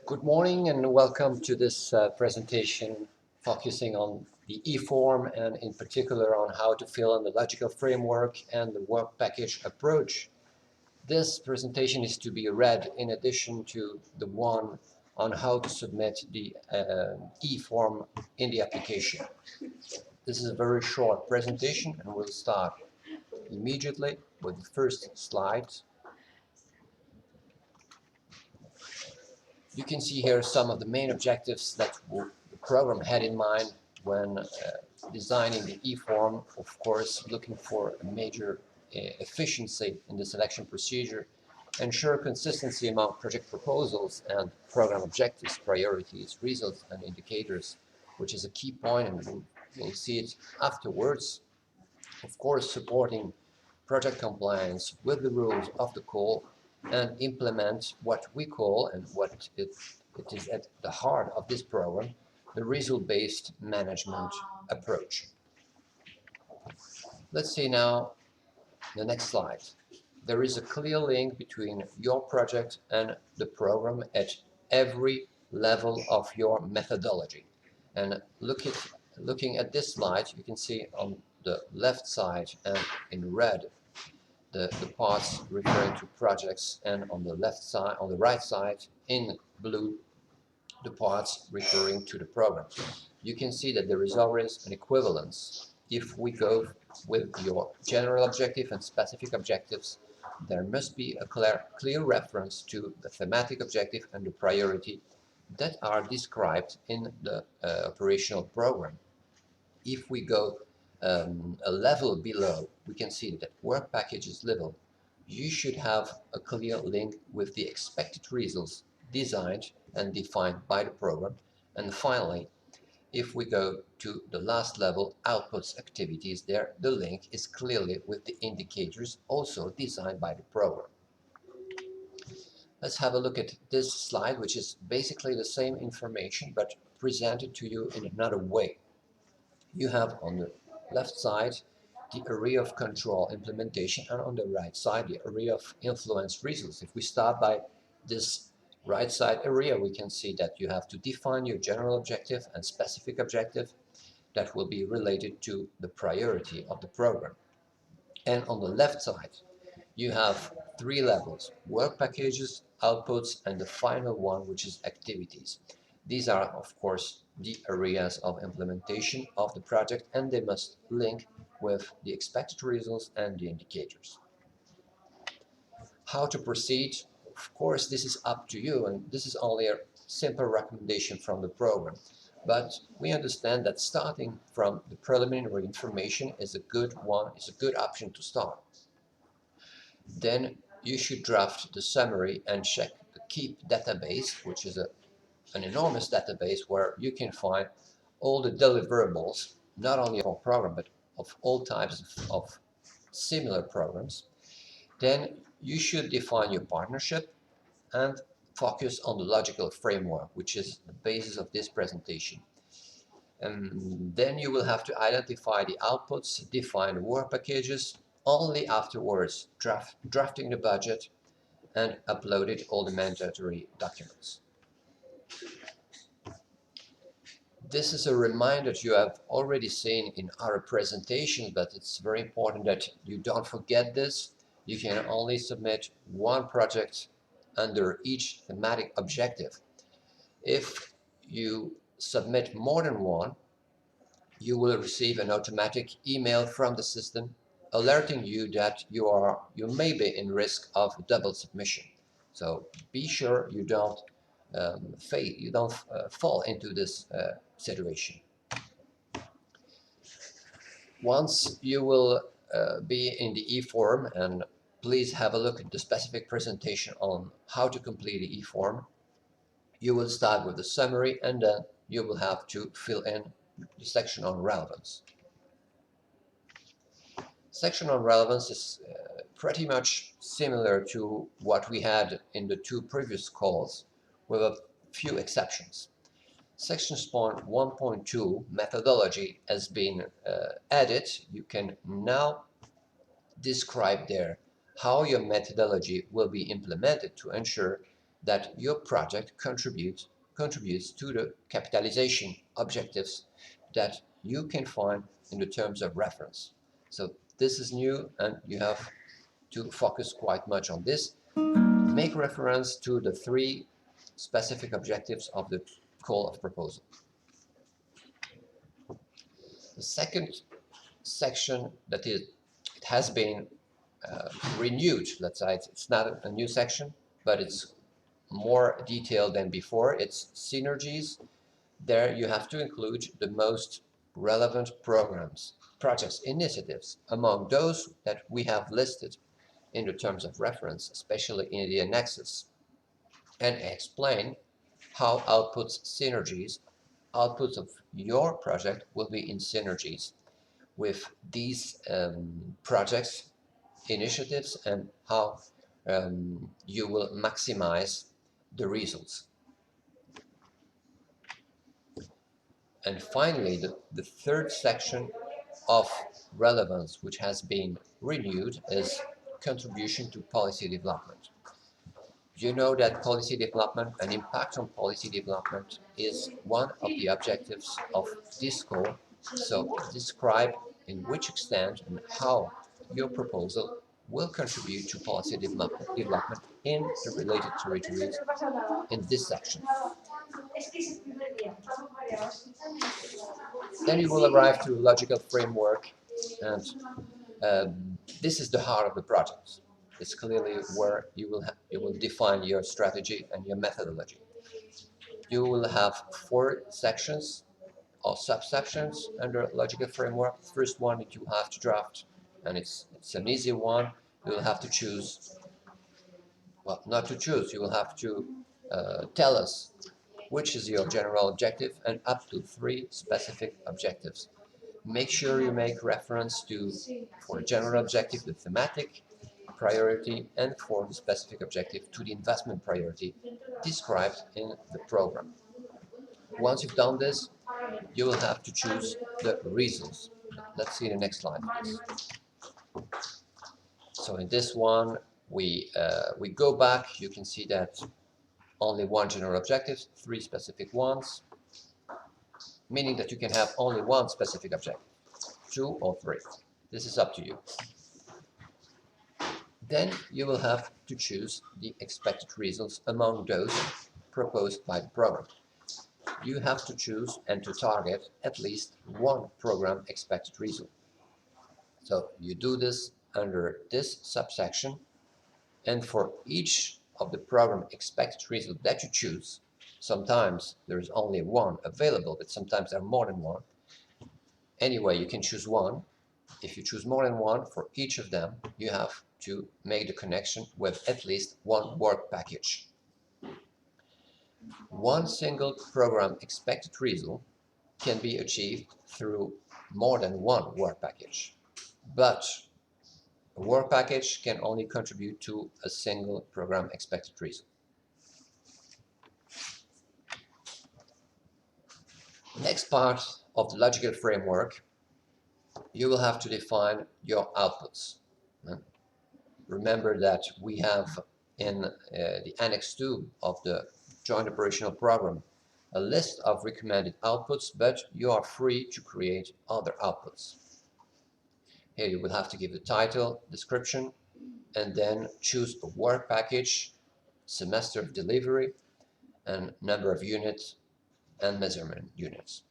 Good morning and welcome to this presentation focusing on the e-form and in particular on how to fill in the logical framework and the work package approach. This presentation is to be read in addition to the one on how to submit the e-form in the application. This is a very short presentation and we'll start immediately with the first slide. You can see here some of the main objectives that the program had in mind when designing the e-form. Of course, looking for a major efficiency in the selection procedure, ensure consistency among project proposals and program objectives, priorities, results, and indicators, which is a key point, and we'll see it afterwards. Of course, supporting project compliance with the rules of the call and implement what we call, and what it is at the heart of this program, the result-based management approach. Let's see now the next slide. There is a clear link between your project and the program at every level of your methodology. And looking at this slide, you can see on the left side and in red the parts referring to projects, and on the left side, on the right side in blue, the parts referring to the program. You can see that there is always an equivalence. If we go with your general objective and specific objectives, there must be a clear reference to the thematic objective and the priority that are described in the operational program. If we go a level below, we can see that work packages level, you should have a clear link with the expected results designed and defined by the program. And finally, if we go to the last level, outputs activities, there the link is clearly with the indicators also designed by the program. Let's have a look at this slide, which is basically the same information but presented to you in another way. You have on the left side the area of control implementation, and on the right side the area of influence results. If we start by this right side area, we can see that you have to define your general objective and specific objective that will be related to the priority of the program. And on the left side you have three levels: work packages, outputs, and the final one, which is activities. These are, of course, the areas of implementation of the project, and they must link with the expected results and the indicators. How to proceed? Of course, this is up to you, and this is only a simple recommendation from the program. But we understand that starting from the preliminary information is a good one, is a good option to start. Then you should draft the summary and check the KEEP database, which is an enormous database where you can find all the deliverables, not only of our program, but of all types of similar programs. Then you should define your partnership and focus on the logical framework, which is the basis of this presentation. And then you will have to identify the outputs, define work packages, only afterwards drafting the budget and uploaded all the mandatory documents. This is a reminder that you have already seen in our presentation, but it's very important that you don't forget this. You can only submit one project under each thematic objective. If you submit more than one, you will receive an automatic email from the system alerting you that you may be in risk of double submission. So be sure you don't fall into this situation. Once you will be in the e-form, and please have a look at the specific presentation on how to complete the e-form, you will start with the summary, and then you will have to fill in the section on relevance. Section on relevance is pretty much similar to what we had in the two previous calls, with a few exceptions. Sections point 1.2 methodology has been added. You can now describe there how your methodology will be implemented to ensure that your project contributes to the capitalization objectives that you can find in the terms of reference. So this is new, and you have to focus quite much on this. Make reference to the 3 specific objectives of the call of proposal. The second section it has been renewed, let's say, it's not a new section, but it's more detailed than before. It's synergies. There you have to include the most relevant programs, projects, initiatives among those that we have listed in the terms of reference, especially in the annexes, and explain how outputs of your project will be in synergies with these projects, initiatives, and how you will maximize the results. And finally, the third section of relevance, which has been renewed, is contribution to policy development. You know that policy development and impact on policy development is one of the objectives of this call. So describe in which extent and how your proposal will contribute to policy development in the related territories in this section. Then you will arrive to a logical framework, and this is the heart of the project. It's clearly where you will define your strategy and your methodology. You will have 4 sections or subsections under logical framework. The first one that you have to draft, and it's an easy one. You will have to choose, well, not to choose, you will have to tell us which is your general objective and up to 3 specific objectives. Make sure you make reference to, for the general objective, the thematic priority, and for the specific objective, to the investment priority described in the program. Once you've done this, you will have to choose the reasons. Let's see the next slide, please. So in this one, we go back. You can see that only 1 general objective, 3 specific ones, meaning that you can have only 1 specific objective, 2 or 3. This is up to you. Then you will have to choose the expected results among those proposed by the program. You have to choose and to target at least 1 program expected result. So you do this under this subsection, and for each of the program expected result that you choose, sometimes there is only 1 available, but sometimes there are more than 1. Anyway, you can choose 1. If you choose more than 1, for each of them, you have to make the connection with at least 1 work package. 1 single program expected result can be achieved through more than 1 work package, but a work package can only contribute to a single program expected result. Next part of the logical framework, you will have to define your outputs. Remember that we have in the Annex 2 of the Joint Operational Program a list of recommended outputs, but you are free to create other outputs. Here you will have to give the title, description, and then choose a work package, semester of delivery, and number of units and measurement units.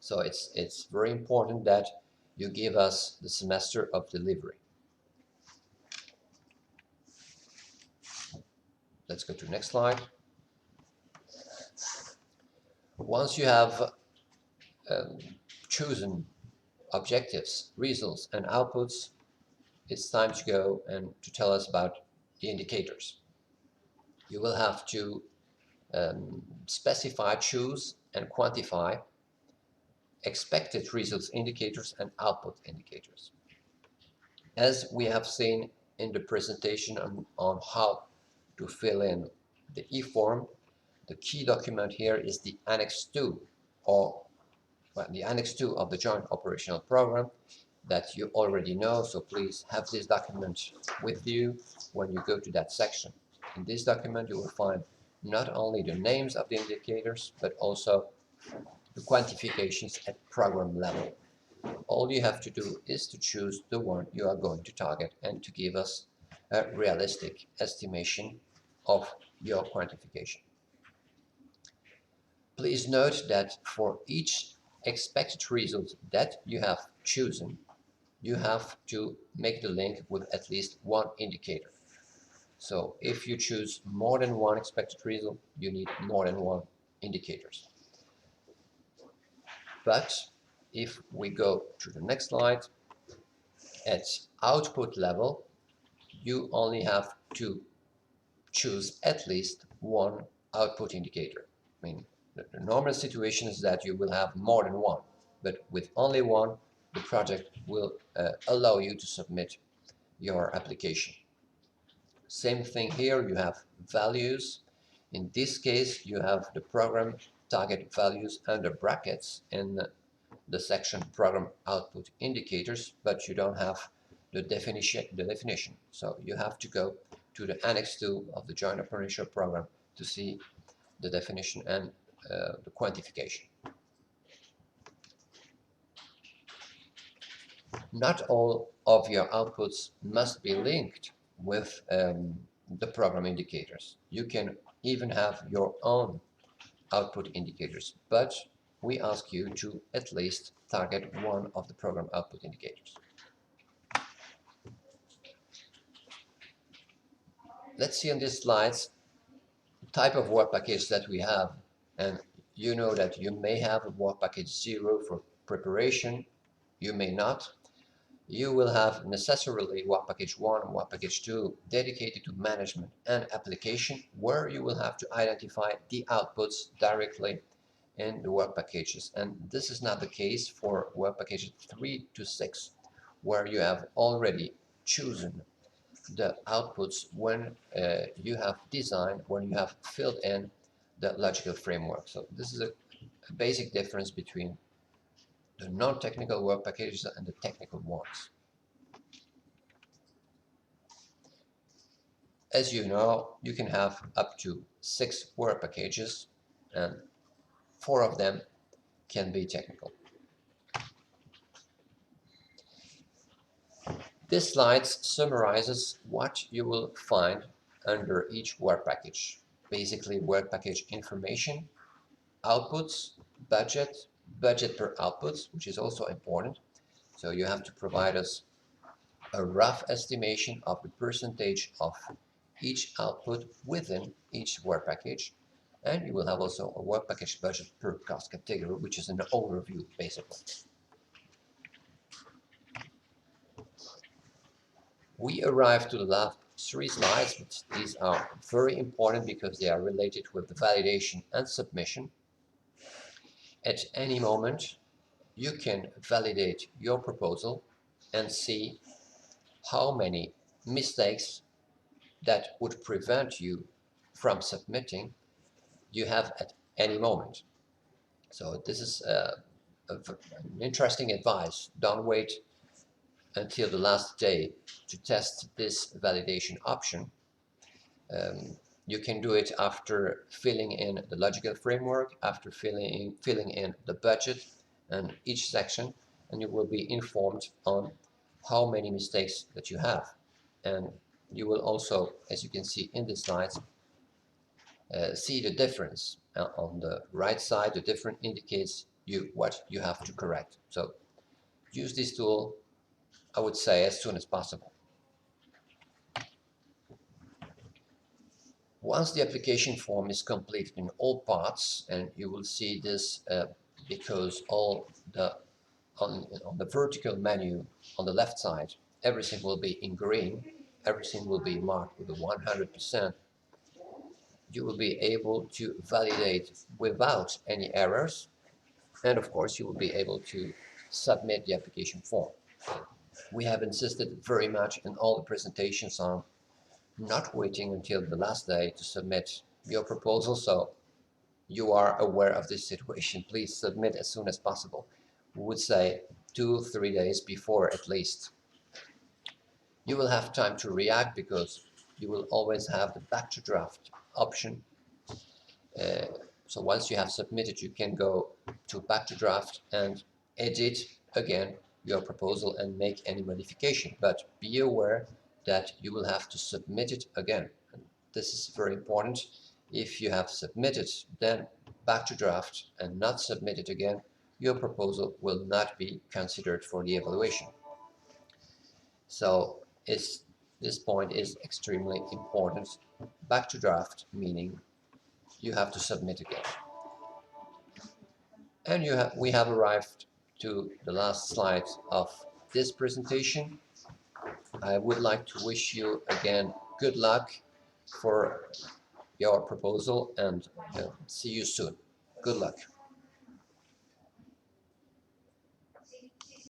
So it's very important that you give us the semester of delivery. Let's go to the next slide. Once you have chosen objectives, results, and outputs, it's time to go and to tell us about the indicators. You will have to specify, choose, and quantify expected results indicators and output indicators. As we have seen in the presentation on how to fill in the e-form, the key document here is the Annex 2, or the Annex 2 of the Joint Operational Program that you already know, so please have this document with you when you go to that section. In this document, you will find not only the names of the indicators, but also the quantifications at program level. All you have to do is to choose the one you are going to target and to give us a realistic estimation of your quantification. Please note that for each expected result that you have chosen, you have to make the link with at least one indicator. So if you choose more than one expected result, you need more than one indicators. But if we go to the next slide, at output level, you only have to choose at least one output indicator. I mean, the normal situation is that you will have more than one, but with only one, the project will allow you to submit your application. Same thing here, you have values. In this case, you have the program target values under brackets in the section program output indicators, but you don't have the definition. So you have to go to the Annex 2 of the Joint Operational Program to see the definition and the quantification. Not all of your outputs must be linked with the program indicators. You can even have your own output indicators, but we ask you to at least target one of the program output indicators. Let's see on these slides the type of work package that we have, and you know that you may have a work package 0 for preparation, you may not. You will have necessarily work package 1 and work package 2 dedicated to management and application, where you will have to identify the outputs directly in the work packages. And this is not the case for work packages 3 to 6, where you have already chosen the outputs when you have designed, when you have filled in the logical framework. So this is a basic difference between the non-technical work packages and the technical ones. As you know, you can have up to 6 work packages, and 4 of them can be technical. This slide summarizes what you will find under each work package. Basically, work package information, outputs, budget, budget per output, which is also important. So you have to provide us a rough estimation of the percentage of each output within each work package. And you will have also a work package budget per cost category, which is an overview, basically. We arrived to the last 3 slides, but these are very important because they are related with the validation and submission. At any moment, you can validate your proposal and see how many mistakes that would prevent you from submitting you have at any moment. So this is an interesting advice. Don't wait until the last day to test this validation option. You can do it after filling in the logical framework, after filling in the budget and each section, and you will be informed on how many mistakes that you have. And you will also, as you can see in the slides, see the difference. On the right side, the difference indicates what you have to correct. So use this tool, I would say, as soon as possible. Once the application form is completed in all parts, and you will see this because on the vertical menu on the left side, everything will be in green, everything will be marked with a 100%. You will be able to validate without any errors, and of course you will be able to submit the application form. We have insisted very much in all the presentations on not waiting until the last day to submit your proposal, so you are aware of this situation. Please submit as soon as possible. We would say 2-3 days before at least. You will have time to react because you will always have the back to draft option. So once you have submitted, you can go to back to draft and edit again your proposal and make any modification. But be aware that you will have to submit it again. And this is very important. If you have submitted, then back to draft and not submitted again, your proposal will not be considered for the evaluation. So this point is extremely important. Back to draft, meaning you have to submit again. And we have arrived to the last slide of this presentation. I would like to wish you again good luck for your proposal and see you soon. Good luck.